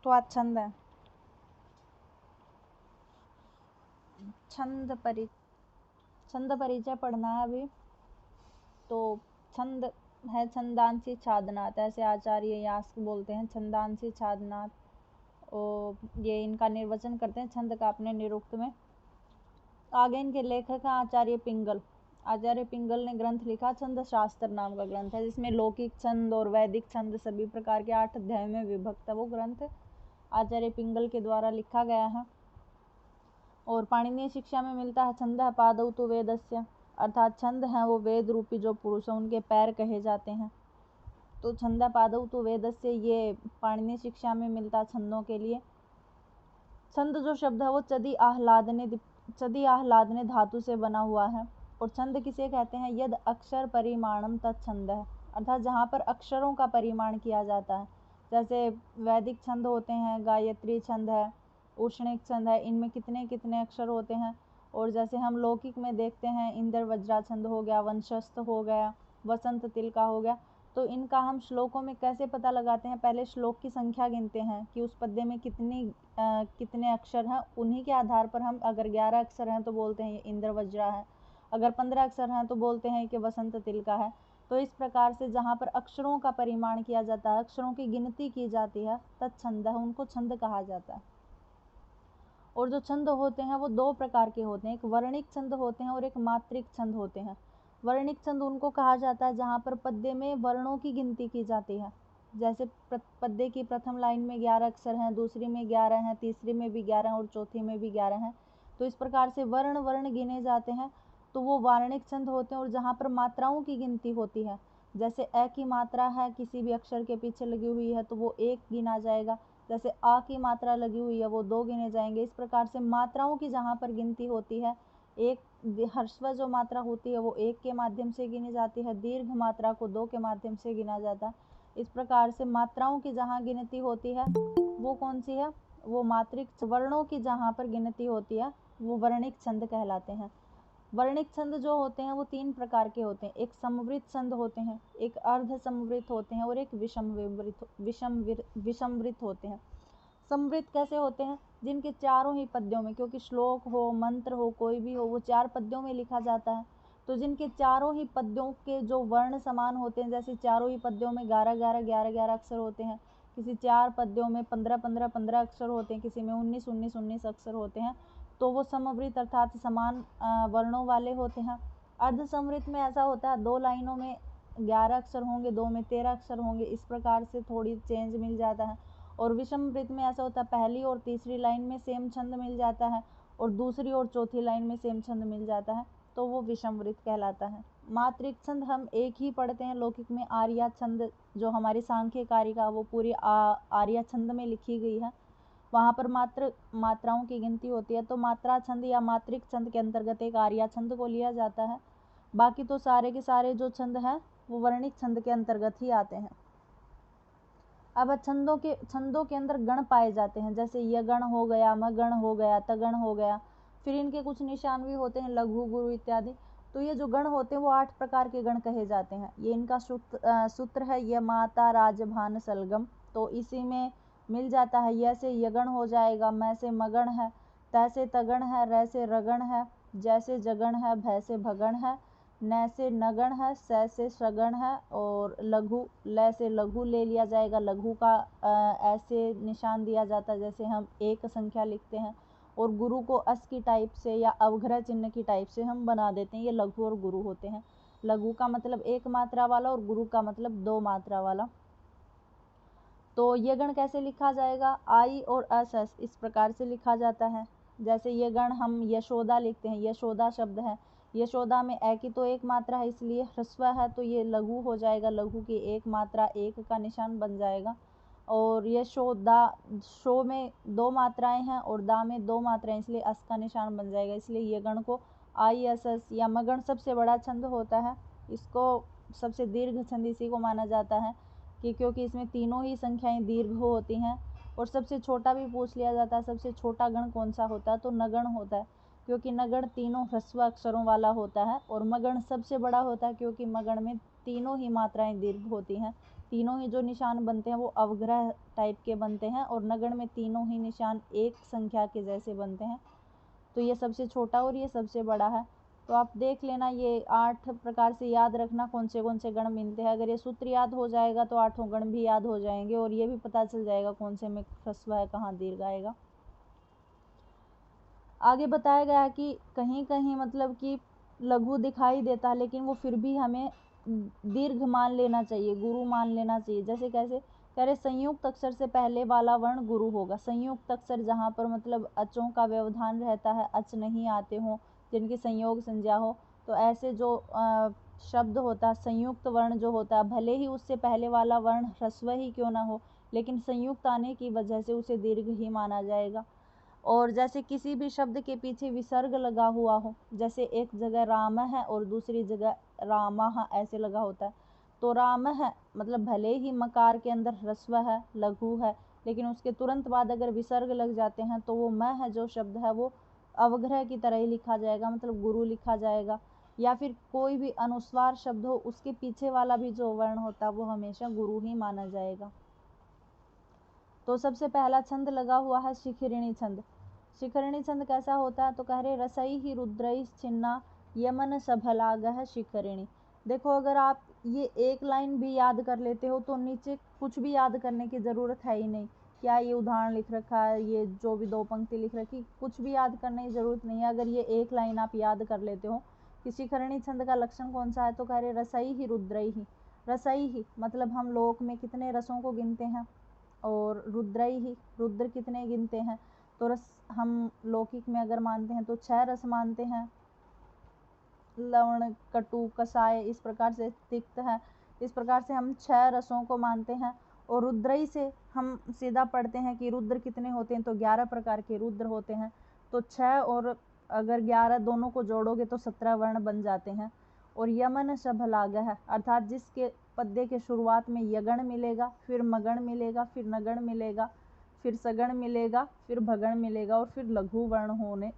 तो आज छंद है। छंद परिचय पढ़ना है अभी। तो छंद है छंदांसी छादनात, ऐसे आचार्य यास्क बोलते हैं, छंदांसी छादनात। और ये इनका निर्वचन करते हैं छंद का अपने निरुक्त में। आगे इनके लेखक हैं आचार्य पिंगल। आचार्य पिंगल ने ग्रंथ लिखा छंद शास्त्र नाम का ग्रंथ है, जिसमें लौकिक छंद और वैदिक छंद सभी प्रकार के 8 अध्याय में विभक्त है। वो ग्रंथ आचार्य पिंगल के द्वारा लिखा गया है। और पाणिनीय शिक्षा में मिलता है छंद है पादौ तु वेदस्य, अर्थात छंद है वो वेद रूपी जो पुरुष है उनके पैर कहे जाते हैं। तो छंद पादौ तु वेदस्य ये पाणिनीय शिक्षा में मिलता छंदों के लिए। छंद जो शब्द है वो चदी आह्लादने धातु से बना हुआ है। और छंद किसे कहते हैं? यद अक्षर परिमाणम तत्छंद है, अर्थात जहाँ पर अक्षरों का परिमाण किया जाता है। जैसे वैदिक छंद होते हैं, गायत्री छंद है, उष्णिक छंद है, इनमें कितने कितने अक्षर होते हैं। और जैसे हम लौकिक में देखते हैं, इंद्र वज्रा छंद हो गया, वंशस्थ हो गया, वसंत तिलका हो गया। तो इनका हम श्लोकों में कैसे पता लगाते हैं? पहले श्लोक की संख्या गिनते हैं कि उस पद्य में कितने अक्षर हैं। उन्हीं के आधार पर हम, अगर 11 अक्षर हैं तो बोलते हैं ये इंद्र वज्रा है, अगर 15 अक्षर हैं तो बोलते हैं कि वसंत तिलका है। तो इस प्रकार से जहाँ पर अक्षरों का परिमाण किया जाता है, अक्षरों की गिनती की जाती है, तत्छंद है, उनको छंद कहा जाता है। और जो छंद होते हैं वो 2 प्रकार के होते हैं, एक वर्णिक छंद होते हैं और एक मात्रिक छंद होते हैं। वर्णिक छंद उनको कहा जाता है जहाँ पर पद्य में वर्णों की गिनती की जाती है। जैसे पद्य की प्रथम लाइन में 11 अक्षर हैं, दूसरी में 11 हैं, तीसरी में भी 11 और चौथी में भी 11 हैं। तो इस प्रकार से वर्ण गिने जाते हैं, तो वो वार्णिक छंद होते हैं। और जहाँ पर मात्राओं की गिनती होती है, जैसे अ की मात्रा है किसी भी अक्षर के पीछे लगी हुई है तो वो 1 गिना जाएगा, जैसे आ की मात्रा लगी हुई है वो 2 गिने जाएंगे। इस प्रकार से मात्राओं की जहाँ पर गिनती होती है, एक ह्रस्व जो मात्रा होती है वो 1 के माध्यम से गिनी जाती है, दीर्घ मात्रा को 2 के माध्यम से गिना जाता है। इस प्रकार से मात्राओं की जहाँ गिनती होती है वो कौन सी है? वो मात्रिक। वर्णों की जहाँ पर गिनती होती है वो वर्णिक छंद कहलाते हैं। वर्णिक छंद जो होते हैं वो 3 प्रकार के होते हैं, एक समवृत छंद होते हैं, एक अर्ध समवृत होते हैं और एक विषमवृत होते हैं। समवृत कैसे होते हैं? जिनके चारों ही पद्यों में, क्योंकि श्लोक हो, मंत्र हो, कोई भी हो, वो 4 पद्यों में लिखा जाता है। तो जिनके चारों ही पद्यों के जो वर्ण समान होते हैं, जैसे चारों ही पद्यों में 11 अक्षर होते हैं, किसी 4 पद्यों में 15 अक्षर होते हैं, किसी में 19 अक्षर होते हैं, तो वो समवृत अर्थात समान वर्णों वाले होते हैं। अर्ध समवृत में ऐसा होता है 2 लाइनों में 11 अक्षर होंगे, 2 में 13 अक्षर होंगे, इस प्रकार से थोड़ी चेंज मिल जाता है। और विषमवृत में ऐसा होता है पहली और तीसरी लाइन में सेम छंद मिल जाता है और दूसरी और चौथी लाइन में सेम छंद मिल जाता है, तो वो विषमवृत कहलाता है। मात्रिक छंद हम एक ही पढ़ते हैं लौकिक में, आर्या छंद जो हमारी सांख्य कारिका वो पूरी आर्या छंद में लिखी गई है, वहाँ पर मात्र मात्राओं की गिनती होती है। तो मात्रा छंद या मात्रिक छंद के अंतर्गत एक आर्या छंद को लिया जाता है। बाकी तो सारे के सारे जो छंद हैं वो वर्णिक छंद के अंतर्गत ही आते हैं। अब छंदों के अंदर गण पाए जाते हैं, जैसे य गण हो गया, म गण हो गया, त गण हो गया। फिर इनके कुछ निशान भी होते हैं, लघु गुरु इत्यादि। तो ये जो गण होते हैं वो 8 प्रकार के गण कहे जाते हैं। ये इनका सूत्र है य माता राजभान सलगम। तो इसी में मिल जाता है, य से यगण हो जाएगा, मैं से मगण है, तै से तगण है, रै से रगण है, जैसे जगण है, भय से भगण है, न से नगण है, स से सगण है। और लघु ल से लघु ले लिया जाएगा, लघु का ऐसे निशान दिया जाता है जैसे हम एक संख्या लिखते हैं। और गुरु को अस की टाइप से या अवग्रह चिन्ह की टाइप से हम बना देते हैं। ये लघु और गुरु होते हैं। लघु का मतलब 1 मात्रा वाला और गुरु का मतलब 2 मात्रा वाला। तो ये गण कैसे लिखा जाएगा? आई और अस इस प्रकार से लिखा जाता है। जैसे ये गण हम यशोदा लिखते हैं, यशोदा शब्द है, यशोदा में ए की तो 1 मात्रा है इसलिए ह्रस्व है, तो ये लघु हो जाएगा, लघु की 1 मात्रा 1 का निशान बन जाएगा। और यशोदा, शो में 2 मात्राएं हैं और दा में 2 मात्राएं, इसलिए अस का निशान बन जाएगा। इसलिए ये गण को आई अस या मगण सबसे बड़ा छंद होता है। इसको सबसे दीर्घ छंद इसी को माना जाता है कि क्योंकि इसमें तीनों ही संख्याएं दीर्घ होती हैं। और सबसे छोटा भी पूछ लिया जाता है, सबसे छोटा गण कौन सा होता है? तो नगण होता है, क्योंकि नगण तीनों ह्रस्व अक्षरों वाला होता है। और मगण सबसे बड़ा होता है क्योंकि मगण में तीनों ही मात्राएं दीर्घ होती हैं। तीनों ही जो निशान बनते हैं वो अवग्रह टाइप के बनते हैं, और नगण में तीनों ही निशान एक संख्या के जैसे बनते हैं। तो ये सबसे छोटा और ये सबसे बड़ा है। तो आप देख लेना, ये 8 प्रकार से याद रखना कौन से गण मिलते हैं। अगर ये सूत्र याद हो जाएगा तो 8 गण भी याद हो जाएंगे, और ये भी पता चल जाएगा कौन से में ह्रस्व है, कहाँ दीर्घ आएगा। आगे बताया गया है कि कहीं कहीं मतलब कि लघु दिखाई देता है, लेकिन वो फिर भी हमें दीर्घ मान लेना चाहिए, गुरु मान लेना चाहिए। जैसे कैसे कह रहे, संयुक्त अक्षर से पहले वाला वर्ण गुरु होगा। संयुक्त अक्षर जहाँ पर मतलब अचों का व्यवधान रहता है, अच नहीं आते हो, जिनकी संयोग संज्ञा हो, तो ऐसे जो शब्द होता है, संयुक्त वर्ण जो होता है, भले ही उससे पहले वाला वर्ण ह्रस्व ही क्यों ना हो, लेकिन संयुक्त आने की वजह से उसे दीर्घ ही माना जाएगा। और जैसे किसी भी शब्द के पीछे विसर्ग लगा हुआ हो, जैसे एक जगह राम है और दूसरी जगह रामः ऐसे लगा होता है, तो राम है मतलब भले ही मकार के अंदर ह्रस्व है, लघु है, लेकिन उसके तुरंत बाद अगर विसर्ग लग जाते हैं तो वो मैं है जो शब्द है वो अवग्रह की तरह ही लिखा जाएगा, मतलब गुरु लिखा जाएगा। या फिर कोई भी अनुस्वार शब्द हो, उसके पीछे वाला भी जो वर्ण होता है वो हमेशा गुरु ही माना जाएगा। तो सबसे पहला छंद लगा हुआ है शिखरिणी छंद। शिखरिणी छंद कैसा होता है, तो कह रहे रसई ही रुद्रई छिन्ना यमन सभलागह शिखरिणी। देखो अगर आप ये एक लाइन भी याद कर लेते हो तो नीचे कुछ भी याद करने की ज़रूरत है ही नहीं। क्या ये उदाहरण लिख रखा है, ये जो भी 2 पंक्ति लिख रखी, कुछ भी याद करने की ज़रूरत नहीं है। अगर ये एक लाइन आप याद कर लेते हो कि शिखरिणी छंद का लक्षण कौन सा है, तो कह रहे रसई ही रुद्रई ही। रसई ही मतलब हम लोक में कितने रसों को गिनते हैं, और रुद्रई ही रुद्र कितने गिनते हैं, तो रस हम लौकिक में अगर मानते हैं तो 6 रस मानते हैं, लवण कटु कसाय इस प्रकार से तिक्त है, इस प्रकार से हम 6 रसों को मानते हैं। और रुद्रई से हम सीधा पढ़ते हैं कि रुद्र कितने होते हैं, तो 11 प्रकार के रुद्र होते हैं। तो 6 और अगर 11 दोनों को जोड़ोगे तो 17 वर्ण बन जाते हैं। और यमन शभलागह अर्थात जिसके पद्य के शुरुआत में यगण मिलेगा, फिर मगण मिलेगा, फिर नगण मिलेगा, फिर सगण मिलेगा, फिर भगण मिलेगा, और फिर लघु वर्ण होने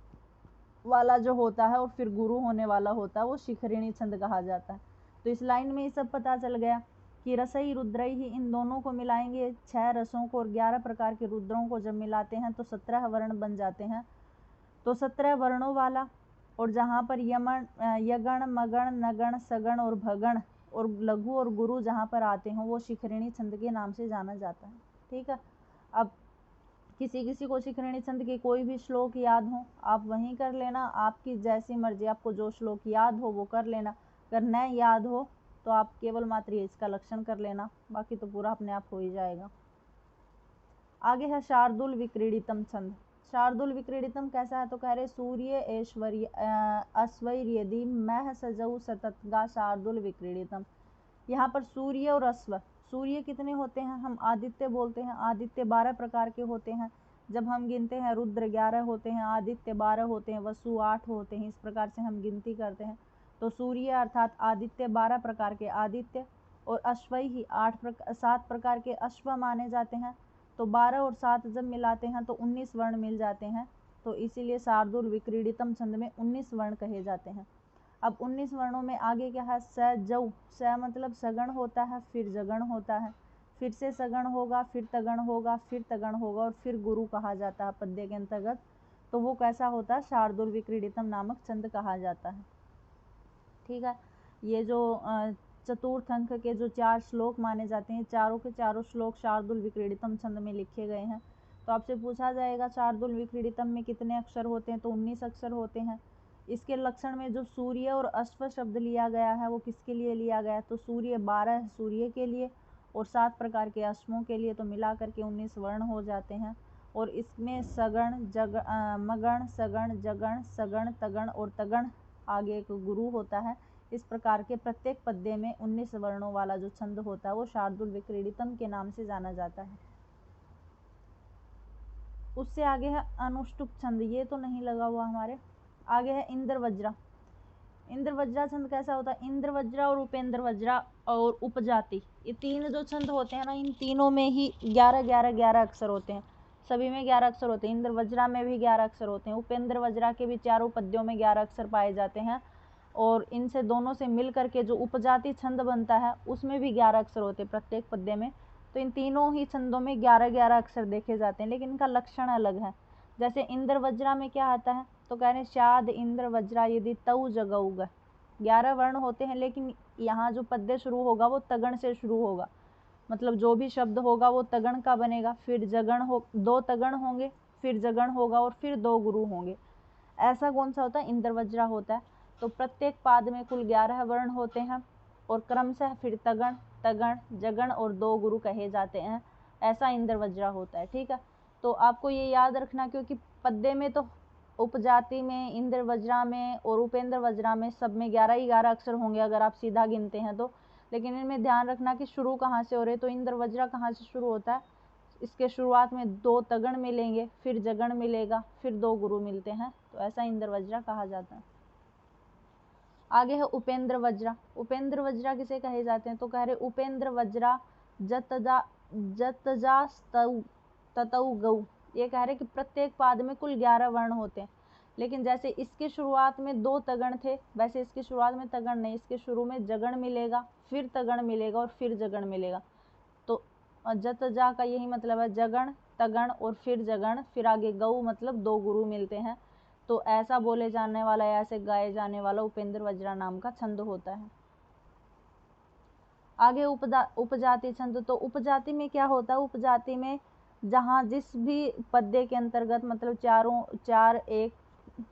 वाला जो होता है और फिर गुरु होने वाला होता है वो शिखरिणी छंद कहा जाता है। तो इस लाइन में ये सब पता चल गया कि रसई रुद्रई ही, इन दोनों को मिलाएंगे 6 रसों को और 11 प्रकार के रुद्रों को जब मिलाते हैं तो 17 वर्ण बन जाते हैं। तो 17 वर्णों वाला, और जहाँ पर यमन यगण मगण नगण सगण और भगण और लघु और गुरु जहाँ पर आते हैं वो शिखरिणी छंद के नाम से जाना जाता है। ठीक है, अब किसी किसी को शिखरिणी छंद के कोई भी श्लोक याद हो आप वहीं कर लेना, आपकी जैसी मर्जी, आपको जो श्लोक याद हो वो कर लेना। अगर न याद हो तो आप केवल मात्र इसका लक्षण कर लेना, बाकी तो पूरा अपने आप हो ही जाएगा। आगे है शार्दुल विक्रीडितम छंद। शार्दुल विक्रीडितम कैसा है, तो कह रहे सूर्य ऐश्वर्य अस्वैर्यदि मह सजऊ सततगा शार्दुल विक्रीडितम। यहाँ पर सूर्य और अश्व, सूर्य कितने होते हैं, हम आदित्य बोलते हैं, आदित्य 12 प्रकार के होते हैं। जब हम गिनते हैं रुद्र 11 होते हैं, आदित्य 12 होते हैं, वसु 8 होते हैं, इस प्रकार से हम गिनती करते हैं। तो सूर्य अर्थात आदित्य 12 प्रकार के आदित्य, और अश्वई ही 7 प्रकार के अश्व माने जाते हैं। तो 12 और 7 जब मिलाते हैं तो 19 वर्ण मिल जाते हैं। तो इसीलिए शार्दुल विक्रीडितम छंद में 19 वर्ण कहे जाते हैं। अब 19 वर्णों में आगे क्या है, स जौ, स मतलब सगण होता है, फिर जगण होता है, फिर से सगण होगा, फिर तगण होगा, फिर तगण होगा, और फिर गुरु कहा जाता है पद्य के अंतर्गत। तो वो कैसा होता है, शार्दुल विक्रीडितम नामक छंद कहा जाता है। ठीक है, ये जो चतुर्थ अंक के जो 4 श्लोक माने जाते हैं, चारों के चारों श्लोक शार्दुल विक्रीडितम छंद में लिखे गए हैं। तो आपसे पूछा जाएगा शार्दुल विक्रीडितम में कितने अक्षर होते हैं, तो 19 अक्षर होते हैं। इसके लक्षण में जो सूर्य और अश्व शब्द लिया गया है वो किसके लिए लिया गया है, तो सूर्य 12 है सूर्य के लिए और 7 प्रकार के अश्वों के लिए, तो मिला करके 19 वर्ण हो जाते हैं। और इसमें सगण मगण सगण जगण सगण तगण और तगण आगे एक गुरु होता है। इस प्रकार के प्रत्येक पद्य में 19 वर्णों वाला जो छंद होता है वो शार्दुल विक्रीडितम के नाम से जाना जाता है। उससे आगे है अनुष्टुप छंद, ये तो नहीं लगा हुआ हमारे। आगे है इंद्र वज्रा। इंद्र वज्रा छंद कैसा होता है, इंद्र वज्रा और उपेंद्र वज्रा और उपजाति, ये 3 जो छंद होते हैं ना, इन तीनों में ही 11 अक्षर होते हैं। सभी में 11 अक्षर होते हैं। इंद्र वज्रा में भी 11 अक्षर होते हैं। उपेंद्र वज्रा के भी चारों पद्यों में 11 अक्षर पाए जाते हैं। और इनसे दोनों से मिल करके जो उपजाति छंद बनता है उसमें भी 11 अक्षर होते हैं प्रत्येक पद्य में। तो इन तीनों ही छंदों में 11-11 अक्षर देखे जाते हैं, लेकिन इनका लक्षण अलग है। जैसे इंद्र वज्रा में क्या आता है, तो कह रहे हैं शाद इंद्र वज्रा यदि तऊ जगऊगा। 11 वर्ण होते हैं, लेकिन यहाँ जो पद्य शुरू होगा वो तगण से शुरू होगा, मतलब जो भी शब्द होगा वो तगण का बनेगा। फिर जगण हो, 2 तगण होंगे, फिर जगण होगा और फिर 2 गुरु होंगे। ऐसा कौन सा होता है, इंद्र वज्रा होता है। तो प्रत्येक पाद में कुल 11 वर्ण होते हैं और क्रमशः फिर तगण, तगण, जगण और 2 गुरु कहे जाते हैं। ऐसा इंद्र वज्रा होता है। ठीक है, तो आपको ये याद रखना, क्योंकि पद्य में तो उपजाति में, इंद्र वज्रा में और उपेंद्र वज्रा में सब में 11 ही 11 अक्षर होंगे अगर आप सीधा गिनते हैं तो। लेकिन इनमें ध्यान रखना कि शुरू कहाँ से हो रहे। तो इंद्र वज्रा कहाँ से शुरू होता है, इसके शुरुआत में 2 तगण मिलेंगे, फिर जगण मिलेगा, फिर 2 गुरु मिलते हैं। तो ऐसा इंद्र वज्रा कहा जाता है। आगे है उपेंद्र वज्रा। उपेंद्र वज्रा किसे कहे जाते हैं, तो कह रहे उपेंद्र वज्रा जतजा ततऊ गऊ। ये कह रहे कि प्रत्येक पाद में कुल 11 वर्ण होते हैं, लेकिन जैसे इसके शुरुआत में 2 तगण थे, वैसे इसकी शुरुआत में तगण नहीं, इसके शुरू में जगण मिलेगा, फिर तगण मिलेगा और फिर जगण मिलेगा। तो जतजा का यही मतलब है, जगण, तगण और फिर जगण, फिर आगे गऊ मतलब 2 गुरु मिलते हैं। तो ऐसा बोले जाने वाला या ऐसे गाए जाने वाला उपेंद्र वज्रा नाम का छंद होता है। आगे उपजाति छंद। तो उपजाति में क्या होता है, उपजाति में जहाँ जिस भी पद्य के अंतर्गत, मतलब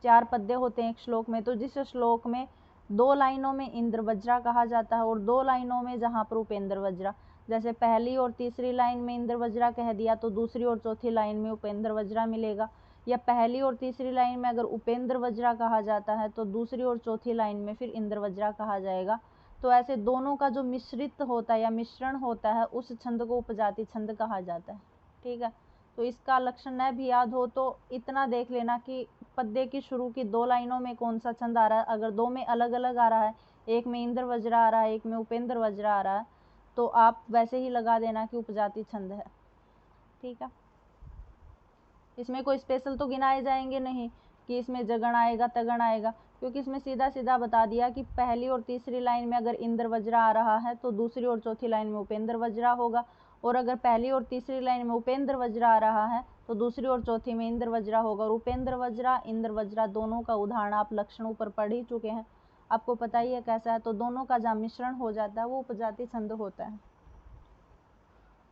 4 पद्य होते हैं एक श्लोक में, तो जिस श्लोक में 2 लाइनों में इंद्र वज्रा कहा जाता है और 2 लाइनों में जहाँ पर उपेंद्र वज्रा, जैसे पहली और तीसरी लाइन में इंद्र वज्रा कह दिया तो दूसरी और चौथी लाइन में उपेंद्र वज्रा मिलेगा, या पहली और तीसरी लाइन में अगर उपेंद्र वज्रा कहा जाता है तो दूसरी और चौथी लाइन में फिर इंद्र वज्रा कहा जाएगा। तो ऐसे दोनों का जो मिश्रित होता है या मिश्रण होता है उस छंद को उपजाति छंद कहा जाता है। ठीक है, तो इसका लक्षण न भी याद हो तो इतना देख लेना कि पद्य की शुरू की 2 लाइनों में कौन सा छंद आ रहा है। अगर 2 में अलग अलग आ रहा है, एक में इंद्र वज्रा आ रहा है, एक में उपेंद्र वज्रा आ रहा है, तो आप वैसे ही लगा देना कि उपजाति छंद है। ठीक है, इसमें कोई स्पेशल तो गिनाए जाएंगे नहीं कि इसमें जगण आएगा, तगण आएगा, क्योंकि इसमें सीधा सीधा बता दिया कि पहली और तीसरी लाइन में अगर इंद्र वज्रा आ रहा है तो दूसरी और चौथी लाइन में उपेंद्र वज्रा होगा, और अगर पहली और तीसरी लाइन में उपेंद्र वज्रा आ रहा है तो दूसरी और चौथी में इंद्र वज्रा होगा। और उपेंद्र वज्रा, इंद्र वज्रा दोनों का उदाहरण आप लक्षणों पर पढ़ ही चुके हैं, आपको पता ही है कैसा है। तो दोनों का जहाँ मिश्रण हो जाता है वो उपजाति छंद होता है।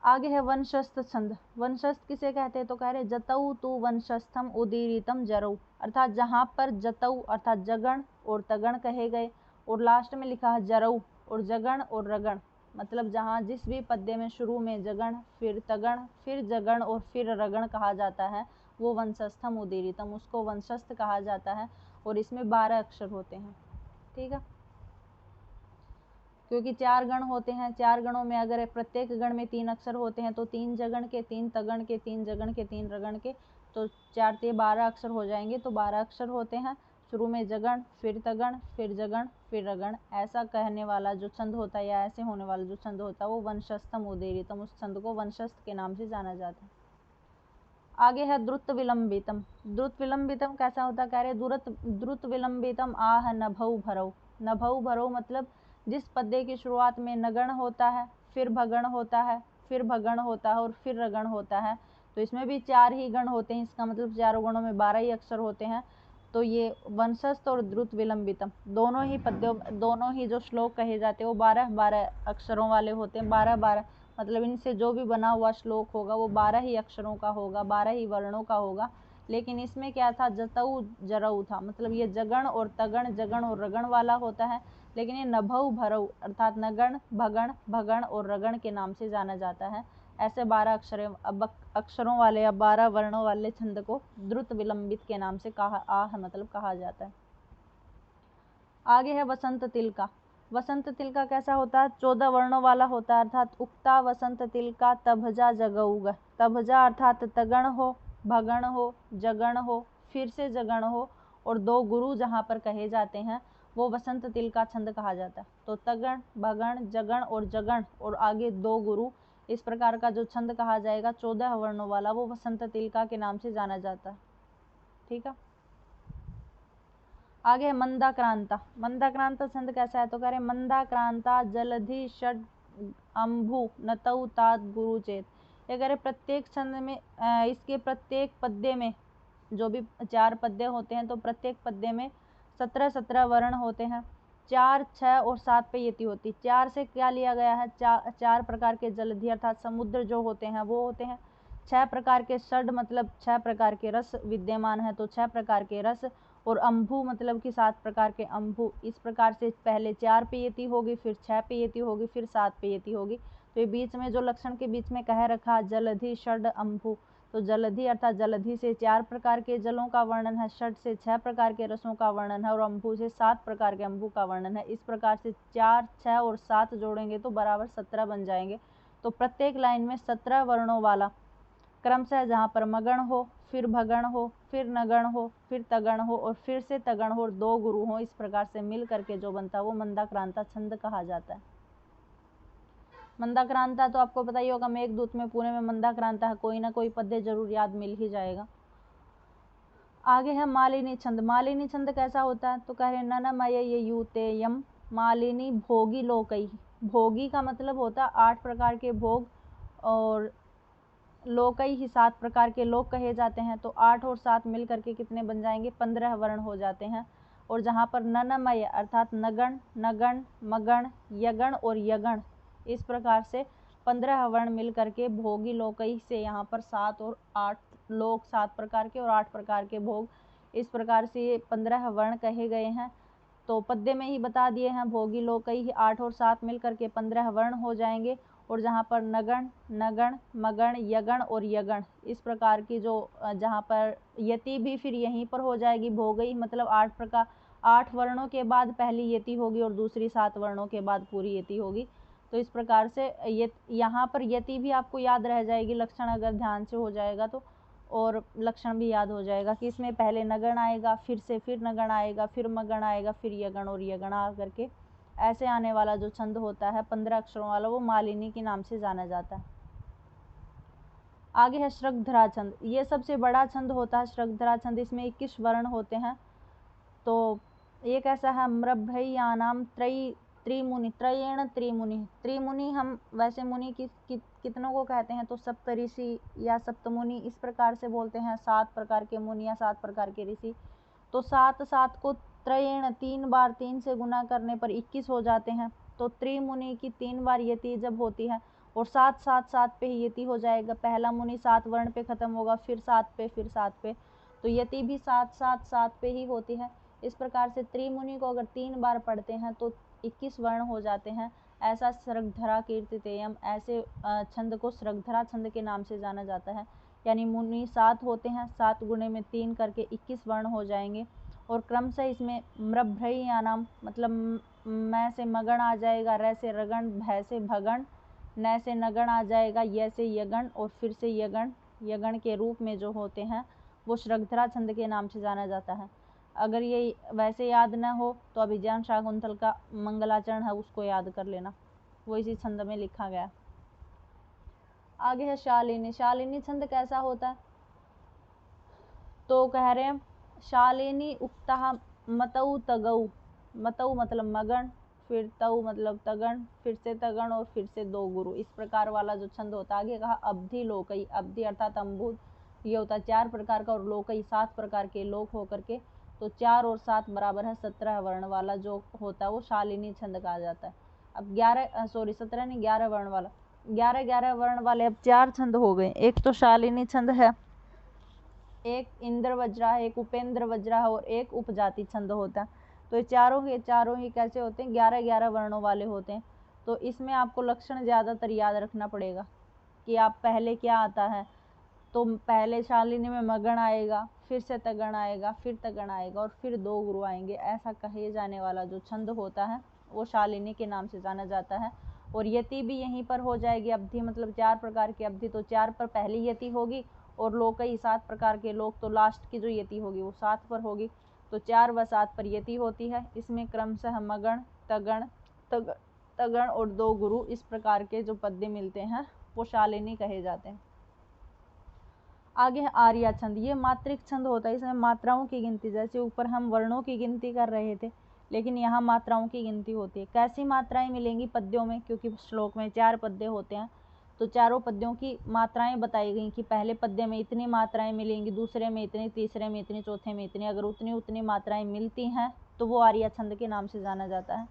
आगे है वंशस्थ छंद। वंशस्थ किसे कहते हैं, तो कह रहे जतऊ तु वंशस्थम उदीरितम जरऊ, अर्थात जहाँ पर जतऊ अर्थात जगण और तगण कहे गए और लास्ट में लिखा है जरऊ और जगण और रगण, मतलब जहाँ जिस भी पद्य में शुरू में जगण, फिर तगण, फिर जगण और फिर रगण कहा जाता है वो वंशस्थम उदीरितम, उसको वंशस्थ कहा जाता है। और इसमें 12 अक्षर होते हैं। ठीक है, क्योंकि 4 गण होते हैं, 4 गणों में अगर प्रत्येक गण में 3 अक्षर होते हैं तो 3 जगण के, 3 तगण के, 3 जगण के, 3 रगण के, तो 4 से 12 अक्षर हो जाएंगे। तो 12 अक्षर होते हैं, शुरू में जगण, फिर तगण, फिर जगण, फिर रगण। ऐसा कहने वाला जो छंद होता है या ऐसे होने वाला जो छंद होता है वो वंशस्थम उदीरितम, उस छंद को वंशस्थ के नाम से जाना जाता है। आगे है द्रुत विलंबितम। द्रुत विलंबितम कैसा होता है, कह रहे द्रुत विलंबितम आह नभौ भरौ। नभौ भरौ मतलब जिस पद्य की शुरुआत में नगण होता है, फिर भगण होता है, फिर भगण होता है और फिर रगण होता है। तो इसमें भी 4 ही गण होते हैं, इसका मतलब चारों गणों में 12 ही अक्षर होते हैं। तो ये वंशस्थ और द्रुत विलंबितम दोनों ही पद्यों, दोनों ही जो श्लोक कहे जाते हैं वो 12-12 अक्षरों वाले होते हैं। 12-12 मतलब इनसे जो भी बना हुआ श्लोक होगा वो 12 ही अक्षरों का होगा, 12 ही वर्णों का होगा। लेकिन इसमें क्या था, जतऊ जरऊ था, मतलब ये जगण और तगण, जगण और रगण वाला होता है। लेकिन ये नभौ भरौ अर्थात नगण, भगण, भगण और रगण के नाम से जाना जाता है। ऐसे 12 अक्षरों वाले या 12 वर्णों वाले छंद को द्रुत विलंबित के नाम से कहा जाता है। आगे है वसंत तिलका। वसंत तिलका कैसा होता है, 14 वर्णों वाला होता है, अर्थात उक्ता वसंत तिलका तभजा जगऊग। तभजा अर्थात तगण हो, भगण हो, जगण हो, फिर से जगण हो और 2 गुरु जहाँ पर कहे जाते हैं वो वसंत तिलका छंद कहा जाता है। तो तगण, भगण, जगण और जगण और आगे 2 गुरु, इस प्रकार का जो छंद कहा जाएगा 14 वर्णों वाला, वो वसंत तिलका के नाम से जाना जाता है। ठीक है, आगे है मंदाक्रांता। मंदाक्रांता छंद कैसा है, तो कह रहे मंदाक्रांता जलधि षड अम्भु नतौ तात गुरु चेत। ये कह रहे प्रत्येक छंद में इसके प्रत्येक पद्य में, जो भी 4 पद्य होते हैं तो प्रत्येक पद्य में 17 वर्ण होते हैं। 4, 6 और 7 पे यति होती। 4 से क्या लिया गया है, 4 प्रकार के जलधि अर्थात समुद्र जो होते हैं वो होते हैं। 6 प्रकार के षड मतलब 6 प्रकार के रस विद्यमान है, तो 6 प्रकार के रस। और अम्भु मतलब कि 7 प्रकार के अम्भु। इस प्रकार से पहले 4 पे यति होगी, फिर 6 पे यति होगी, फिर 7 पे यति होगी। तो ये बीच में जो लक्षण के बीच में कह रखा जलधि षड अम्भु, तो जलधि अर्थात जलधि से 4 प्रकार के जलों का वर्णन है, षड से 6 प्रकार के रसों का वर्णन है और अम्भु से 7 प्रकार के अम्भु का वर्णन है। इस प्रकार से 4, 6 और 7 जोड़ेंगे तो बराबर 17 बन जाएंगे। तो प्रत्येक लाइन में 17 वर्णों वाला क्रमशः जहाँ पर मगण हो, फिर भगण हो, फिर नगण हो, फिर तगण हो और फिर से तगण हो और 2 गुरु हो, इस प्रकार से मिल करके जो बनता है वो मंदाक्रांता छंद कहा जाता है। मंदाक्रांता तो आपको पता ही होगा, मेघदूत में पूरे में मंदाक्रांता है, कोई ना कोई पद्य जरूर याद मिल ही जाएगा। आगे है मालिनी छंद। मालिनी छंद कैसा होता है, तो कह रहे ननमय युतेयम मालिनी भोगी लोकई। भोगी का मतलब होता है 8 प्रकार के भोग और लोकई ही 7 प्रकार के लोक कहे जाते हैं। तो 8 और 7 मिल करके कितने बन जाएंगे, 15 वर्ण हो जाते हैं। और जहाँ पर ननमय अर्थात नगण, नगण, मगण, यगण और यगण, इस प्रकार से 15 वर्ण मिल करके भोगी लोकई से यहाँ पर 7 और 8 लोक, 7 प्रकार के और 8 प्रकार के भोग, इस प्रकार से ये 15 वर्ण कहे गए हैं। तो पद्य में ही बता दिए हैं, भोगी लोकई ही 8 और 7 मिल करके 15 वर्ण हो जाएंगे। और जहाँ पर नगण, नगण, मगण, यगण और यगण, इस प्रकार की जो जहाँ पर यति भी फिर यहीं पर हो जाएगी। भोगई मतलब 8 वर्णों के बाद पहली यति होगी और दूसरी 7 वर्णों के बाद पूरी यति होगी। तो इस प्रकार से यहाँ पर यति भी आपको याद रह जाएगी, लक्षण अगर ध्यान से हो जाएगा तो, और लक्षण भी याद हो जाएगा कि इसमें पहले नगण आएगा, फिर नगण आएगा, फिर मगण आएगा, फिर यगण और यगण आ करके ऐसे आने वाला जो छंद होता है 15 अक्षरों वाला, वो मालिनी के नाम से जाना जाता है। आगे है श्रगधरा छंद। ये सबसे बड़ा छंद होता है श्रगधरा छंद। इसमें 21 वर्ण होते हैं। तो ये कैसा है, मृभयानाम त्रिमुनि, त्रयेण त्रिमुनि। त्रिमुनि हम वैसे मुनि कितनों को कहते हैं, तो सप्तऋषि या सप्तमुनि इस प्रकार से बोलते हैं। 7 प्रकार के मुनि या 7 प्रकार के ऋषि। तो 7 को त्रयेण 3 बार 3 से गुना करने पर 21 हो जाते हैं। तो त्रिमुनि की 3 बार यति जब होती है और 7 7 7 पे ही यति हो जाएगा। पहला मुनि 7 वर्ण पे खत्म होगा, फिर 7 पे, फिर 7 पे, तो यति भी 7 7 7 पे ही होती है। इस प्रकार से त्रिमुनि को अगर 3 बार पढ़ते हैं तो 21 वर्ण हो जाते हैं। ऐसा श्रगधरा कीर्तितेयम, ऐसे छंद को श्रगधरा छंद के नाम से जाना जाता है। यानी मुनि 7 होते हैं, 7 गुणे में 3 करके 21 वर्ण हो जाएंगे। और क्रम से इसमें मृभयानाम मतलब मैं से मगण आ जाएगा, रे से रगण, भय से भगण, न से नगण आ जाएगा, य से यगण और फिर से यगण। यगण के रूप में जो होते हैं वो श्रगधरा छंद के नाम से जाना जाता है। अगर ये वैसे याद न हो तो अभिज्ञान शाकुंतल का मंगलाचरण है, उसको याद कर लेना, वो इसी छंद में लिखा गया। आगे है शालिनी। शालिनी छंद कैसा होता है, तो कह रहे हैं शालिनी उक्तः मतौ तगौ। मतौ मतलब मगण, फिर तौ मतलब तगण, फिर से तगण और फिर से 2 गुरु, इस प्रकार वाला जो छंद होता है। आगे कहा अब्धि लोकई। अब्धि अर्थात अम्बुद, ये होता है 4 प्रकार का, और लोकई 7 प्रकार के लोक होकर के, तो 4 और 7 बराबर है 17 वर्ण वाला जो होता है वो शालिनी छंद कहा जाता है। अब 17 नहीं 11 वर्ण वाला, 11 वर्ण वाले अब 4 छंद हो गए। एक तो शालिनी छंद है, एक इंद्र वज्रा है, एक उपेंद्र वज्रा है और एक उपजाति छंद होता है। तो ये चारों ही कैसे होते हैं, 11 वर्णों वाले होते हैं। तो इसमें आपको लक्षण ज़्यादातर याद रखना पड़ेगा कि आप पहले क्या आता है। तो पहले शालिनी में मगण आएगा, फिर से तगण आएगा, फिर तगण आएगा और फिर 2 गुरु आएंगे। ऐसा कहे जाने वाला जो छंद होता है वो शालिनी के नाम से जाना जाता है। और यति भी यहीं पर हो जाएगी। अवधि मतलब 4 प्रकार की अवधि, तो 4 पर पहली यति होगी और लोकई 7 प्रकार के लोक, तो लास्ट की जो यति होगी वो 7 पर होगी। तो 4 व 7 पर यति होती है। इसमें क्रमशः मगण, तगण और 2 गुरु, इस प्रकार के जो पद्य मिलते हैं वो शालिनी कहे जाते हैं। आगे है आर्या छंद। ये मात्रिक छंद होता है, इसमें मात्राओं की गिनती, जैसे ऊपर हम वर्णों की गिनती कर रहे थे, लेकिन यहाँ मात्राओं की गिनती होती है। कैसी मात्राएं मिलेंगी पद्यों में, क्योंकि श्लोक में 4 पद्य होते हैं, तो चारों पद्यों की मात्राएं बताई गई कि पहले पद्य में इतनी मात्राएं मिलेंगी, दूसरे में इतनी, तीसरे में इतनी, चौथे में इतनी। अगर उतनी मात्राएं मिलती हैं तो वो आर्या छंद के नाम से जाना जाता है।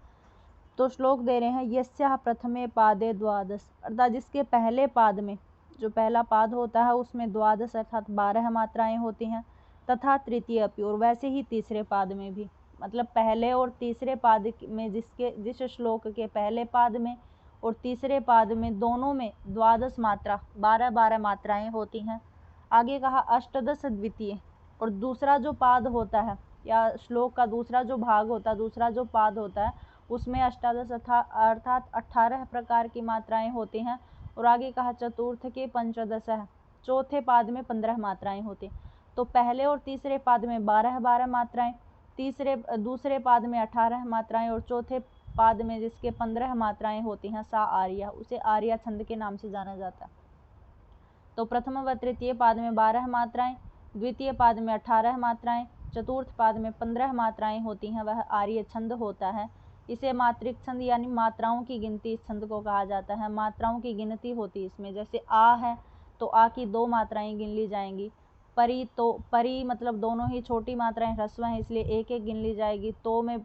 तो श्लोक दे रहे हैं, यस्याः प्रथमे पादे द्वादश, अर्थात जिसके पहले पाद में, जो पहला पाद होता है उसमें द्वादश अर्थात 12 मात्राएं होती हैं, तथा तृतीय अपि, और वैसे ही तीसरे पाद में भी, मतलब पहले और तीसरे पाद में, जिस श्लोक के पहले पाद में और तीसरे पाद में दोनों में द्वादश मात्रा 12 मात्राएं होती हैं। आगे कहा अष्टदश द्वितीय, और दूसरा जो पाद होता है या श्लोक का दूसरा जो भाग होता है, दूसरा जो पाद होता है, उसमें अष्टादश अर्थात 18 प्रकार की मात्राएं होती हैं। और आगे कहा चतुर्थ के पंचदश है, चौथे पाद में 15 मात्राएं होती। तो पहले और तीसरे पाद में 12 मात्राएं, दूसरे पाद में 18 मात्राएं, और चौथे पाद में जिसके 15 मात्राएं होती हैं, सा आर्या, उसे आर्या छंद के नाम से जाना जाता है। तो प्रथम व तृतीय पाद में 12 मात्राएं, द्वितीय पाद में 18 मात्राएं, चतुर्थ पाद में 15 मात्राएं होती हैं, वह आर्य छंद होता है। इसे मात्रिक छंद यानी मात्राओं की गिनती इस छंद को कहा जाता है। मात्राओं की गिनती होती है इसमें, जैसे आ है तो आ की 2 मात्राएं गिन ली जाएंगी। परी, तो परी मतलब दोनों ही छोटी मात्राएं ह्रस्व हैं, इसलिए एक एक गिन ली जाएगी। तो में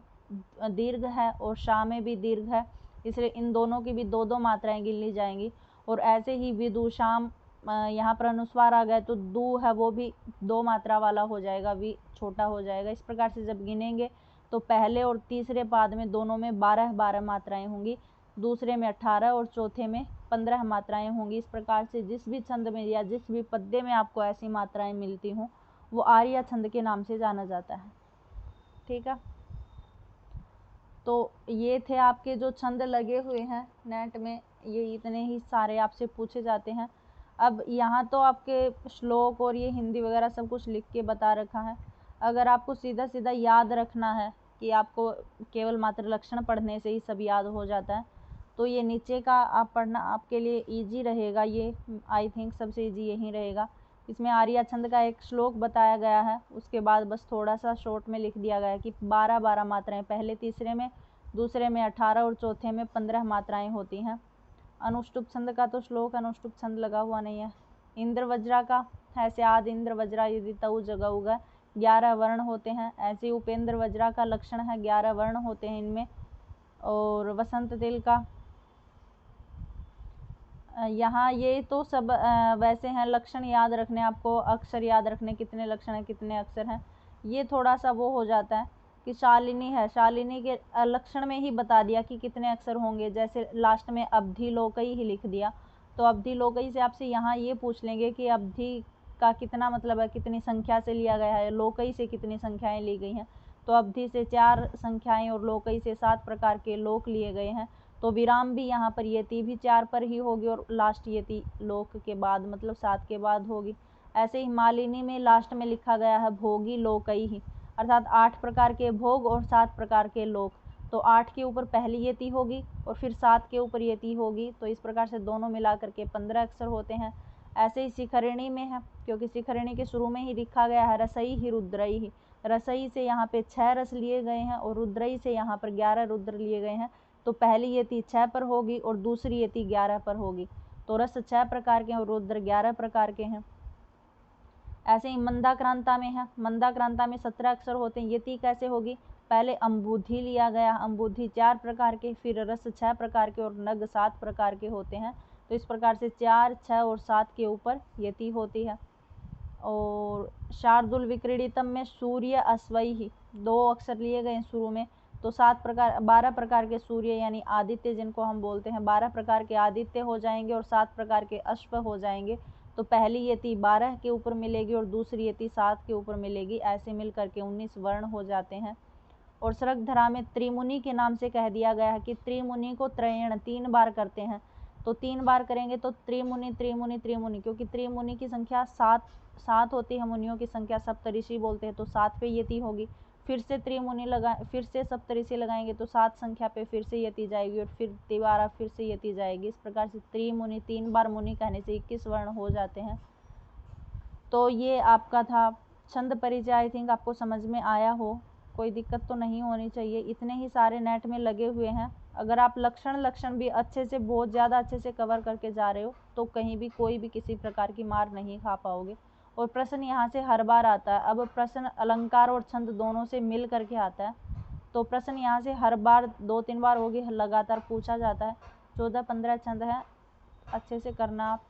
दीर्घ है और शा में भी दीर्घ है, इसलिए इन दोनों की भी 2 मात्राएं गिन ली जाएंगी। और ऐसे ही विदुषाम, यहाँ पर अनुस्वार आ गए तो दू है वो भी 2 मात्रा वाला हो जाएगा, वी छोटा हो जाएगा। इस प्रकार से जब गिनेंगे तो पहले और तीसरे पाद में दोनों में 12 मात्राएं होंगी, दूसरे में 18 और चौथे में 15 मात्राएं होंगी। इस प्रकार से जिस भी छंद में या जिस भी पद्य में आपको ऐसी मात्राएं मिलती हों, वो आर्या छंद के नाम से जाना जाता है। ठीक है, तो ये थे आपके जो छंद लगे हुए हैं नेट में, ये इतने ही सारे आपसे पूछे जाते हैं। अब यहाँ तो आपके श्लोक और ये हिंदी वगैरह सब कुछ लिख के बता रखा है। अगर आपको सीधा सीधा याद रखना है कि आपको केवल मात्र लक्षण पढ़ने से ही सब याद हो जाता है, तो ये नीचे का आप पढ़ना आपके लिए इजी रहेगा। ये आई थिंक सबसे इजी यही रहेगा। इसमें आर्या छंद का एक श्लोक बताया गया है, उसके बाद बस थोड़ा सा शॉर्ट में लिख दिया गया है कि 12 मात्राएं पहले तीसरे में, दूसरे में 18 और चौथे में 15 मात्राएं होती हैं। अनुष्टुप छंद का तो श्लोक अनुष्टुप छंद लगा हुआ नहीं है। इंद्र वज्रा का ऐसे आदि इंद्र वज्रा यदि तऊ जगह उगा, 11 वर्ण होते हैं। ऐसे उपेंद्र वज्रा का लक्षण है 11 वर्ण होते हैं इनमें। और वसंत तिल का यहाँ ये तो सब वैसे हैं लक्षण याद रखने, आपको अक्षर याद रखने कितने लक्षण हैं कितने अक्षर हैं। ये थोड़ा सा वो हो जाता है कि शालिनी है, शालिनी के लक्षण में ही बता दिया कि कितने अक्षर होंगे, जैसे लास्ट में अवधि लोकई ही लिख दिया। तो अवधि लोकई से आपसे यहाँ ये पूछ लेंगे कि अवधि का कितना मतलब है, कितनी संख्या से लिया गया है, लोकई से कितनी संख्याएं ली गई हैं। तो अवधि से 4 संख्याएं और लोकई से 7 प्रकार के लोक लिए गए हैं। तो विराम भी यहाँ पर यति भी 4 पर ही होगी और लास्ट यति लोक के बाद मतलब 7 के बाद होगी। ऐसे ही मालिनी में लास्ट में लिखा गया है भोगी लोकई ही, अर्थात 8 प्रकार के भोग और 7 प्रकार के लोक। तो 8 के ऊपर पहली यति होगी और फिर 7 के ऊपर यति होगी। तो इस प्रकार से दोनों मिला करके 15 अक्षर होते हैं। ऐसे ही शिखरिणी में है, क्योंकि शिखरिणी के शुरू में ही लिखा गया है रसई ही रुद्रई ही। रसई से यहाँ पे 6 रस लिए गए हैं और रुद्रई से यहाँ पर 11 रुद्र लिए गए हैं। तो पहली यति 6 पर होगी और दूसरी यति 11 पर होगी। तो रस 6 प्रकार के हैं और रुद्र 11 प्रकार के हैं। ऐसे ही मंदाक्रांता में है, मंदाक्रांता में 17 अक्षर होते हैं। यति कैसे होगी, पहले अम्बुधि लिया गया, अम्बुधि 4 प्रकार के, फिर रस 6 प्रकार के और नग 7 प्रकार के होते हैं। तो इस प्रकार से 4, 6 और 7 के ऊपर यति होती है। और शार्दुल विक्रीडितम में सूर्य अश्वई ही 2 अक्षर लिए गए शुरू में। तो 12 प्रकार के सूर्य यानी आदित्य जिनको हम बोलते हैं, 12 प्रकार के आदित्य हो जाएंगे और 7 प्रकार के अश्व हो जाएंगे। तो पहली यति 12 के ऊपर मिलेगी और दूसरी यति 7 के ऊपर मिलेगी। ऐसे मिल करके 19 वर्ण हो जाते हैं। और सरगधरा में त्रिमुनि के नाम से कह दिया गया है कि त्रिमुनि को त्रयण 3 बार करते हैं। तो 3 बार करेंगे तो त्रिमुनि त्रिमुनि त्रिमुनि, क्योंकि त्रिमुनि की संख्या 7 होती है, मुनियों की संख्या सप्तऋषि बोलते हैं। तो 7 पे यति होगी, फिर से त्रिमुनि फिर से सप्तऋषि लगाएंगे तो 7 संख्या पे फिर से यति जाएगी और फिर तिबारा फिर से यति जाएगी। इस प्रकार से त्रिमुनि 3 बार मुनि कहने से 21 वर्ण हो जाते हैं। तो ये आपका था छंद परिचय। आई थिंक आपको समझ में आया हो, कोई दिक्कत तो नहीं होनी चाहिए। इतने ही सारे नेट में लगे हुए हैं। अगर आप लक्षण भी अच्छे से, बहुत ज़्यादा अच्छे से कवर करके जा रहे हो तो कहीं भी कोई भी किसी प्रकार की मार नहीं खा पाओगे। और प्रश्न यहाँ से हर बार आता है। अब प्रश्न अलंकार और छंद दोनों से मिल करके आता है, तो प्रश्न यहाँ से हर बार 2-3 बार होगी लगातार पूछा जाता है। 14-15 छंद हैं, अच्छे से करना आप।